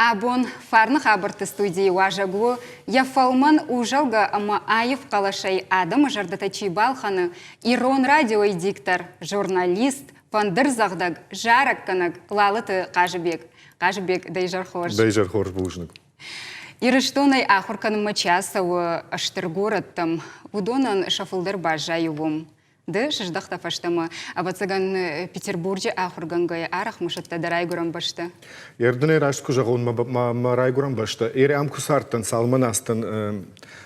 Абон фарны хабырты студии важагу, яфалман ужалга ама айыв калашай адам жардата чибалханы, Ирон радио диктор, журналист, пандыр зағдаг, жарак канак, лалыты Қажыбек. Қажыбек дайжар хорш. Дайжар хорш бужник. Ирыштонай ахурканым мачасавы аштыргораттам, удонан шафылдар бажайывым. Да, шаждахта фаштама, а бацаган Петербурге ахургангай арах мушатта дарайгурам башта. Ердіне рашку жағуын марайгурам башта. Ері амкусартын салманастын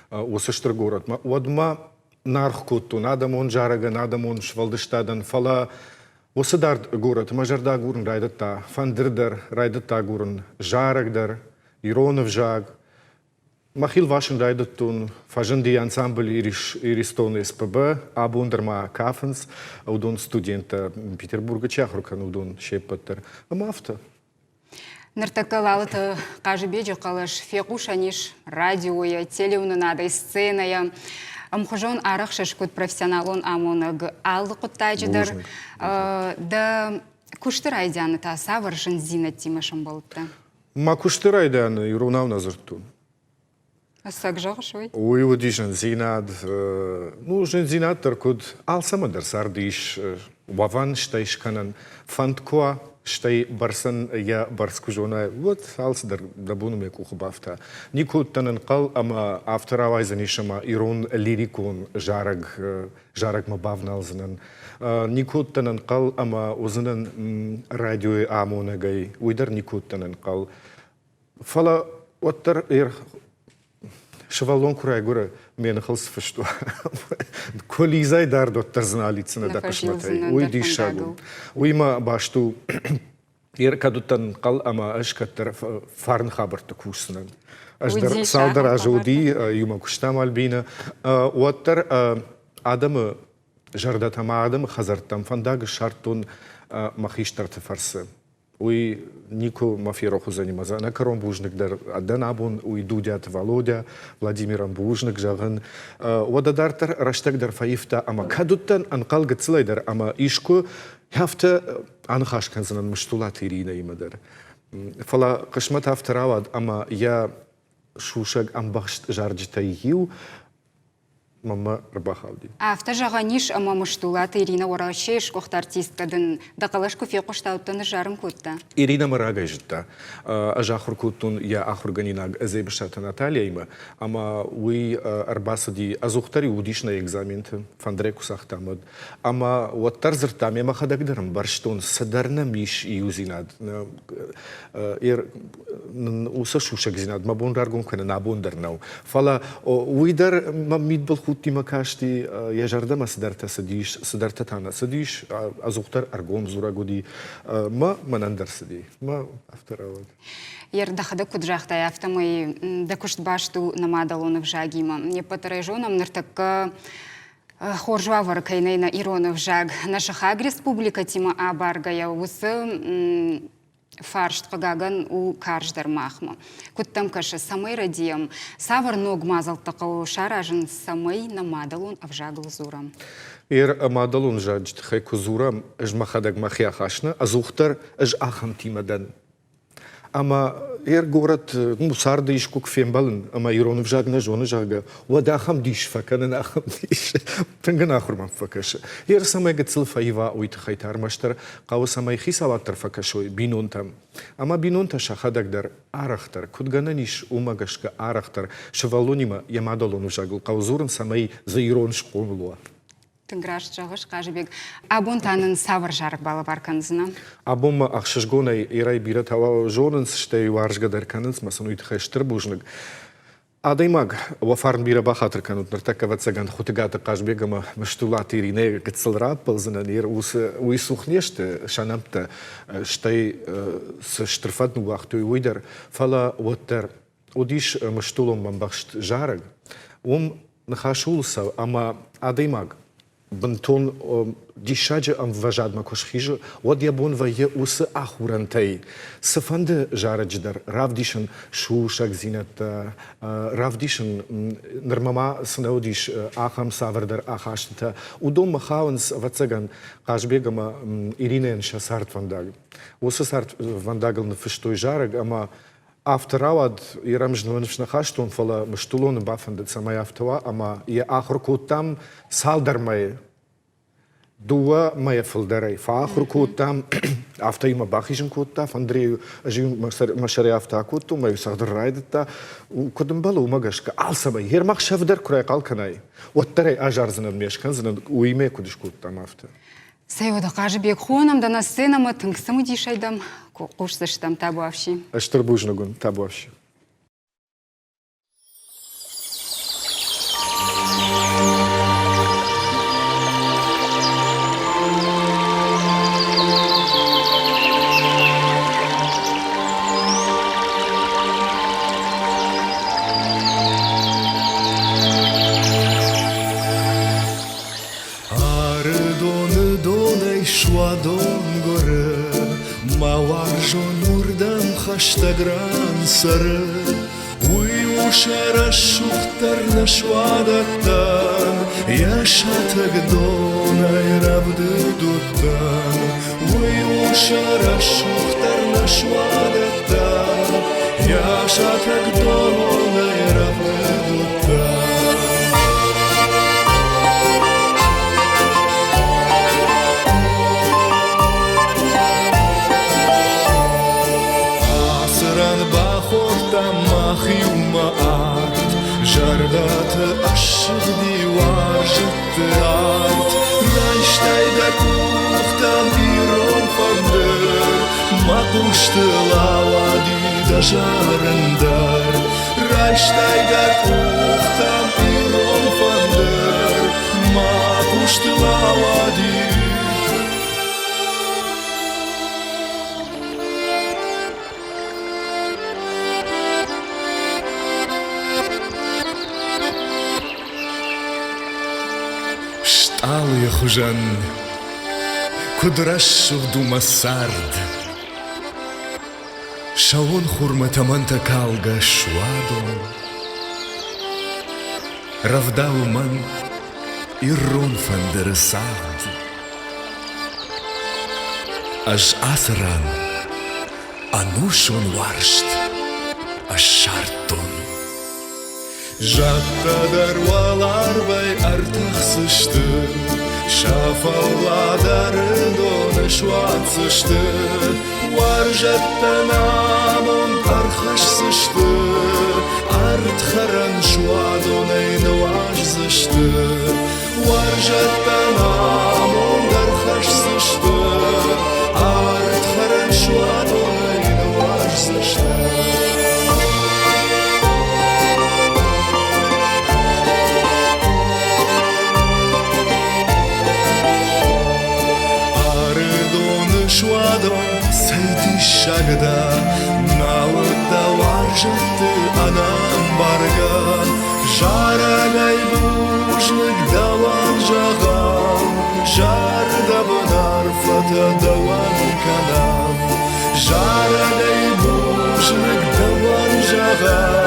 осы штыргорат. Одма нарх коттун, адам он жараган, адам он швалдыштадан, фала осы дар горат, мажарда гурын райдатта, фандырдар райдатта гурын, жарагдар, Иронов жаг, Махил вашен райдаттун фажынди ансамбль иристон СПБ, абундерма кафенс, удон студента Петербурга чахрукан удон шепаттер. Амафта. Нартакалалыты Қажыбек қалыш, фекушаниш, радиоя, телеунынады, сценая. Амхожон арах шашкут профессионалон амонаг алды құттайжыдар. Да күштір айдяны та саваршын зинат тимашын болыпты. Ма күштір айдяны иронав назырттун. Сак жоғышой? Ой, удишен зинад. Ну, жен зинад таркуд алсамадар сардиш. Ваван штайш канан фанткуа. Штай барсан я барску жона. Вот алсадар дабуну меку хубафта. Никуд танан қал, ама авторавай занишама ирон лирикун жараг мабавналзанан. Никуд танан қал, ама узанан радио амонагай. Уйдар никуд танан қал. Фала оттар Шевалон курай гура мен хылс фышту. Колизай дар доттар зналицына да кашматай. Уй дишагу. Уйма башту кадуттан қал ама ашкаттар фарн хабарты курсынан. Аждар салдар ажуди юма куштам альбина. Уаттар адамы жардатама адамы хазарттам фандагы шартун махиштарты фарсы. Уй Нико Мафероху занимаза, на кором бужник дар Аданабун, уй Дудят Володя, Владимиром бужник жаган. Водадартар раштаг дар фаифта, ама кадуттан анкал гацлайдар, ама ишку хафта анхашканзанан муштулат Ирина имадар. Фала кашмат хафтаравад, ама я шушаг амбахшт жарджита ию, мама рабахалди. Афта жағаниш ама муштулат Ирина Оралшеш коқта артисткадын дақалаш кофе қоштауттаны жарым көтті. Ирина Марагай житта. Ажахур көттун я ахурганинаг зейбішата Наталья има, ама уй арбасади азухтари удишна экзаменты фандреку сахтамад. Ама уаттар зыртам ема хадагдырым барштон садарна миш июзинад. Уса шушак зинад, ма бондаргун кана набондарнау. Фала уйдар мамид был Тима кашти я жардама садарта садиш, садарта тана садиш, азухтар аргом зура годи, ма манандар сади, ма авторавад. Ер дахада куджахта автомой да кушт башту намадалонов жагима. Не потарайжонам нартак хоржва варкайнейна Иронов жаг. Наша хаг республика тима абаргая усы фаршт қагаган у карждар махма. Куттам каша самай радиям, савар ног мазал тақау шаражын самай намадалун авжагл зурам. Амадалун жаджт хайку зурам, эж махадаг махия хашна, азухтар эж ахам тимадан. Ама город мусарда ишку кфембалын, ама Иронов жагна жона жага. Вада ахам диш факанен ахам диш. Танган ахурман факаша. Самай гацил фаива уйт хайтар маштар, қау самай хисаваттар факашой бинон там. Ама бинон та шахадаг дар арахтар, кудгана ниш умагашка арахтар, шевалонима ямадалону жагл, қау зуран самай за Ирон школуа. Тыграш жағыш Қажыбек. Абон танын савар жарық балы барканызына? Абон ақшышгонай ирай бират хава жонынс штай варжга дарканынс, масын уйтхай штыр бужныг. Адаймаг вафарн бира бахатыр канут нартака вацаган хутыгаты Қажбегама мыштулат ирине гыцылрат пылзынан ир уй сухнешті шанамта штай с штырфатну вахтуй уйдар фала уаттар удиш мыштулом мамбахшт жарыг. Нахашулса, ама адаймаг бантон дишаджа ам важадма кошхижа, вот я бон вае усы ахурантай. Сафанды жарадждар, равдишен шушак зината, равдишен нормама снаудиш ахам савардар ахаштата. Удом махаунс вацаган Қажбегама Иринен шасарт вандаг. Усы сарт вандагал на фыштой жараг, ама Авторавад ирамжнваншна хаштун фала мштулон бафандет самай автова, ама я ахрукутам салдармай дуа мая фалдарай. Фахрукутам авто има бахижен кутта, Андрею ажим машари авто акуту, маю сагдаррайдта, кодым бала умагашка. Алсамай, ермах шавдар курай калканай. Оттарай ажарзанад мешкан, занад уиме кудиш куттам авто. Сейода кажы бек хонам да на сценама тыңсымы дишайдам, кушсыштам табуавши. Аштыр бужнагун табуавши. Штагран сары, уйушара шухтар нашвадаттан, яшатак донай равды дуттан, уйушара шухтар нашвадаттан, яшатак донай равды дуттан. Жардат ашык дивар жытты арт, Райштайда кухтан ирон фандыр, Макушты лавади да жарындар. Райштайда кухтан ирон фандыр, Макушты лавади. Алые хужан, кудрашух дума сард, Шаон хурматаманта калга шуадон, Равдау ман иррон фандересард, Аж асран, анушон варшт, аж шартон. Жатта дарвалар бай артах сышты, Шафалладары доны шуат сышты, Вар жатта намон архаш сышты, Арт харан шуадонай наваж сышты, Вар жатта намон архаш сышты, Арт харан шуадонай наваж сышты. Шуадон сәйті шагда, Науытта варжатты анам барган, Жарагай бужлык даван жағам, Жарда бұнар фата даван канам, Жарагай бужлык даван жағам,